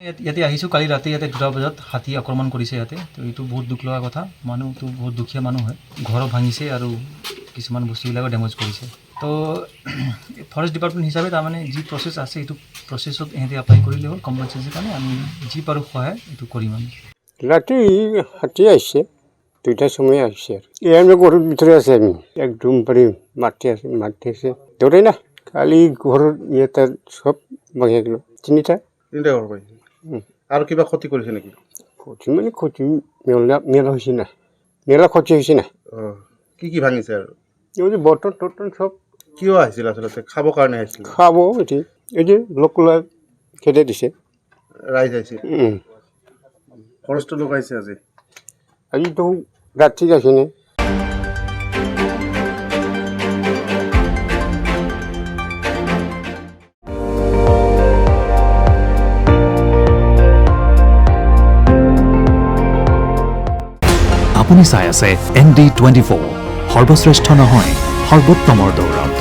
ইয়াতে আহিছোঁ কালি ৰাতি ইয়াতে 2টা বজাত হাতী আক্ৰমণ কৰিছে ইয়াতে তো এইটো বহুত দুখ লগা কথা মানুহটো বহুত দুখীয়া মানুহ হয় ঘৰ ভাঙিছে আৰু কিছুমান বস্তুবিলাকো ডেমেজ কৰিছে তো ফৰেষ্ট ডিপাৰ্টমেণ্ট হিচাপে তাৰমানে যি প্ৰচেছ আছে এইটো প্ৰচেছত ইহঁতে এপ্লাই কৰিলে হ'ল কম্পালচৰিৰ কাৰণে আমি যি পাৰোঁ সহায় এইটো কৰিম আমি রাতে হাতি আসছে 2টার সময় আসছে আর এই আমরা ঘরের ভিতরে আছি আমি একদম পরে মারতে আছে ধরে না খালি ঘরের ইয়েটা সব ভাঙে গেল 3টা ঘৰ পাইছে আৰু কিবা ক্ষতি কৰিছে নেকি ক্ষতি মানে ক্ষতি মেলা হয়েছে না মেলা ক্ষতি হয়েছে না কি ভাঙিছে আৰু ওই যে বটন টটন সব কিয় আহিছিল আচলতে খাবৰ কাৰণে আহিছিল খাবো এটি এই যে লোকগুলা খেতে দিছে ৰাইজ আহিছিল ফৰেষ্টৰ লোক আহিছে আজি তো ৰাত্ৰি যাচ্ছে না আপুনি চাই আছে ND24 সৰ্বশ্ৰেষ্ঠ নহয় সৰ্বোত্তমৰ দৌৰত